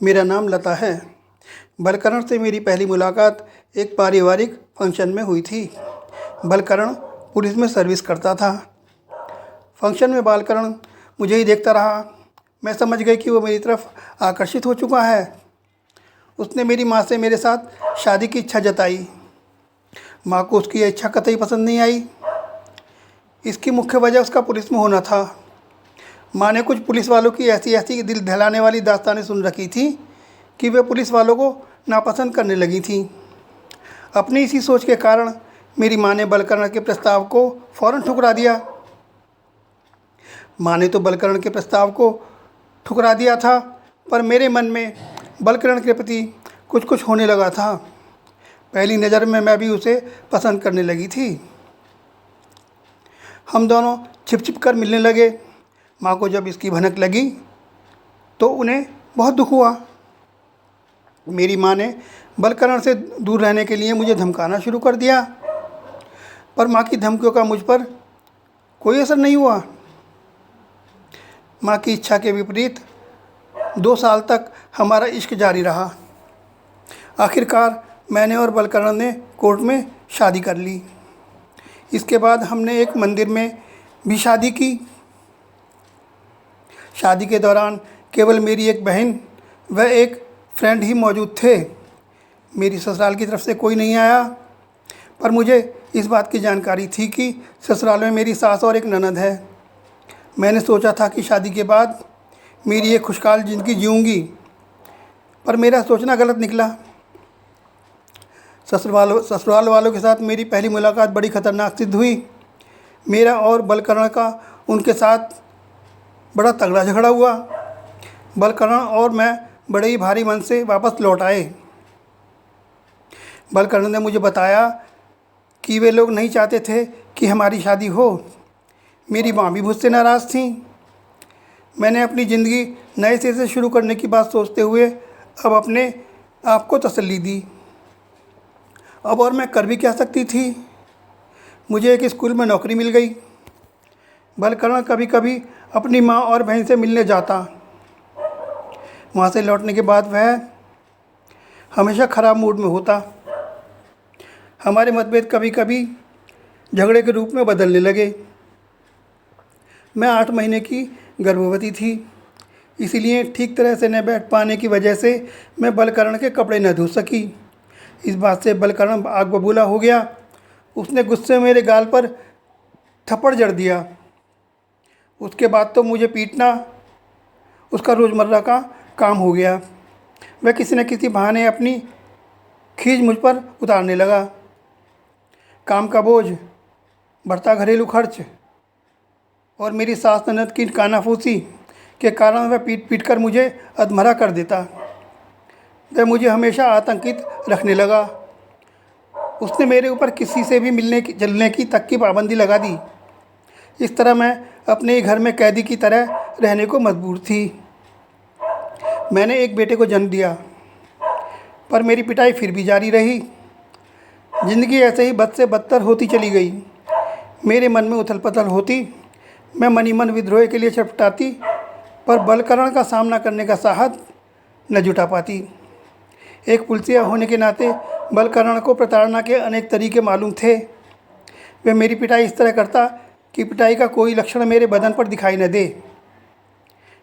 मेरा नाम लता है। बलकरण से मेरी पहली मुलाकात एक पारिवारिक फंक्शन में हुई थी। बलकरण पुलिस में सर्विस करता था। फंक्शन में बालकरण मुझे ही देखता रहा। मैं समझ गई कि वो मेरी तरफ आकर्षित हो चुका है। उसने मेरी माँ से मेरे साथ शादी की इच्छा जताई। माँ को उसकी यह इच्छा कतई पसंद नहीं आई। इसकी मुख्य वजह उसका पुलिस में होना था। माँ ने कुछ पुलिस वालों की ऐसी ऐसी दिल दहलाने वाली दास्तानें सुन रखी थी कि वे पुलिस वालों को नापसंद करने लगी थीं। अपनी इसी सोच के कारण मेरी माँ ने बलकरण के प्रस्ताव को फ़ौरन ठुकरा दिया। माँ ने तो बलकरण के प्रस्ताव को ठुकरा दिया था, पर मेरे मन में बलकरण के प्रति कुछ कुछ होने लगा था। पहली नज़र में मैं भी उसे पसंद करने लगी थी। हम दोनों छिप छिप कर मिलने लगे। माँ को जब इसकी भनक लगी तो उन्हें बहुत दुख हुआ। मेरी माँ ने बलकरण से दूर रहने के लिए मुझे धमकाना शुरू कर दिया, पर माँ की धमकियों का मुझ पर कोई असर नहीं हुआ। माँ की इच्छा के विपरीत 2 साल तक हमारा इश्क जारी रहा। आखिरकार मैंने और बलकरण ने कोर्ट में शादी कर ली। इसके बाद हमने एक मंदिर में भी शादी की। शादी के दौरान केवल मेरी एक बहन व एक फ्रेंड ही मौजूद थे। मेरी ससुराल की तरफ से कोई नहीं आया, पर मुझे इस बात की जानकारी थी कि ससुराल में मेरी सास और एक ननद है। मैंने सोचा था कि शादी के बाद मेरी एक खुशहाल ज़िंदगी जीऊँगी, पर मेरा सोचना गलत निकला। ससुराल वालों के साथ मेरी पहली मुलाकात बड़ी ख़तरनाक सिद्ध हुई। मेरा और बलकरण का उनके साथ बड़ा तगड़ा झगड़ा हुआ। बलकरण और मैं बड़े ही भारी मन से वापस लौट आए। बलकरण ने मुझे बताया कि वे लोग नहीं चाहते थे कि हमारी शादी हो। मेरी माँ भी मुझसे नाराज़ थी। मैंने अपनी ज़िंदगी नए सिरे से शुरू करने की बात सोचते हुए अब अपने आप को तसल्ली दी। अब और मैं कर भी क्या सकती थी। मुझे एक स्कूल में नौकरी मिल गई। बलकरण कभी कभी अपनी माँ और बहन से मिलने जाता। वहाँ से लौटने के बाद वह हमेशा ख़राब मूड में होता। हमारे मतभेद कभी कभी झगड़े के रूप में बदलने लगे। मैं 8 महीने की गर्भवती थी, इसीलिए ठीक तरह से न बैठ पाने की वजह से मैं बलकरण के कपड़े न धो सकी। इस बात से बलकरण आग बबूला हो गया। उसने गुस्से में मेरे गाल पर थप्पड़ जड़ दिया। उसके बाद तो मुझे पीटना उसका रोज़मर्रा का काम हो गया। वह किसी न किसी बहाने अपनी खींच मुझ पर उतारने लगा। काम का बोझ, बढ़ता घरेलू खर्च और मेरी सास ननद की कानाफूसी के कारण वह पीट पीट कर मुझे अधमरा कर देता। वह मुझे हमेशा आतंकित रखने लगा। उसने मेरे ऊपर किसी से भी मिलने की जलने की तक की पाबंदी लगा दी। इस तरह मैं अपने ही घर में कैदी की तरह रहने को मजबूर थी। मैंने एक बेटे को जन्म दिया, पर मेरी पिटाई फिर भी जारी रही। ज़िंदगी ऐसे ही बद से बदतर होती चली गई। मेरे मन में उथल पुथल होती। मैं मन ही मन विद्रोह के लिए छटपटाती, पर बलकरण का सामना करने का साहस न जुटा पाती। एक पुलिसिया होने के नाते बलकरण को प्रताड़ना के अनेक तरीके मालूम थे। वह मेरी पिटाई इस तरह करता कि पिटाई का कोई लक्षण मेरे बदन पर दिखाई न दे।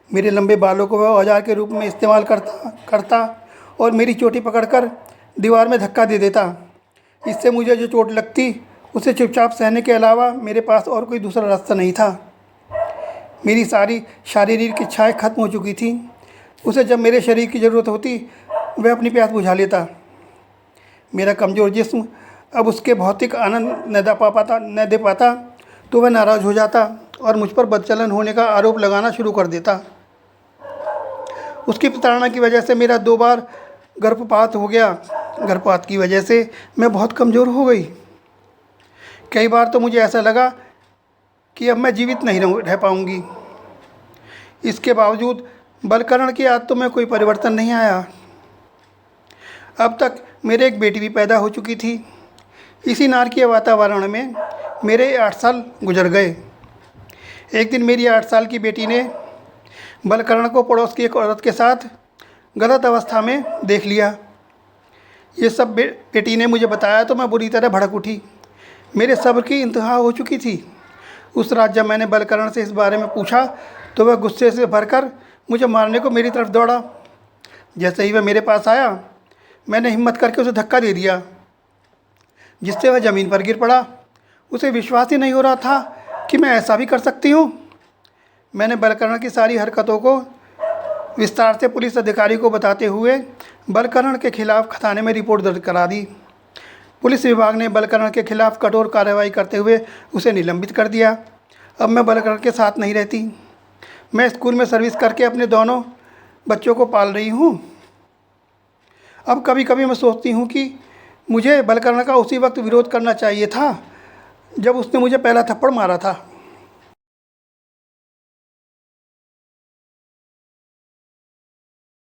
मेरे लंबे बालों को वह औजार के रूप में इस्तेमाल करता और मेरी चोटी पकड़कर दीवार में धक्का दे देता। इससे मुझे जो चोट लगती उसे चुपचाप सहने के अलावा मेरे पास और कोई दूसरा रास्ता नहीं था। मेरी सारी शारीरिक इच्छाएं खत्म हो चुकी थी। उसे जब मेरे शरीर की ज़रूरत होती वह अपनी प्यास बुझा लेता। मेरा कमज़ोर जिस्म अब उसके भौतिक आनंद न दे पाता तो वह नाराज़ हो जाता और मुझ पर बदचलन होने का आरोप लगाना शुरू कर देता। उसकी प्रताड़ना की वजह से मेरा 2 बार गर्भपात हो गया। गर्भपात की वजह से मैं बहुत कमज़ोर हो गई। कई बार तो मुझे ऐसा लगा कि अब मैं जीवित नहीं रह पाऊँगी। इसके बावजूद बलकरण की आदतों में कोई परिवर्तन नहीं आया। अब तक मेरे एक बेटी भी पैदा हो चुकी थी। इसी नारकीय वातावरण में मेरे 8 साल गुजर गए। एक दिन मेरी 8 साल की बेटी ने बलकरण को पड़ोस की एक औरत के साथ गलत अवस्था में देख लिया। ये सब बेटी ने मुझे बताया तो मैं बुरी तरह भड़क उठी। मेरे सब्र की इंतहा हो चुकी थी। उस रात जब मैंने बलकरण से इस बारे में पूछा तो वह गुस्से से भरकर मुझे मारने को मेरी तरफ दौड़ा। जैसे ही वह मेरे पास आया, मैंने हिम्मत करके उसे धक्का दे दिया, जिससे वह ज़मीन पर गिर पड़ा। उसे विश्वास ही नहीं हो रहा था कि मैं ऐसा भी कर सकती हूँ। मैंने बलकरण की सारी हरकतों को विस्तार से पुलिस अधिकारी को बताते हुए बलकरण के खिलाफ थाने में रिपोर्ट दर्ज करा दी। पुलिस विभाग ने बलकरण के खिलाफ कठोर कार्रवाई करते हुए उसे निलंबित कर दिया। अब मैं बलकरण के साथ नहीं रहती। मैं स्कूल में सर्विस करके अपने दोनों बच्चों को पाल रही हूँ। अब कभी कभी मैं सोचती हूँ कि मुझे बलकरण का उसी वक्त विरोध करना चाहिए था जब उसने मुझे पहला थप्पड़ मारा था।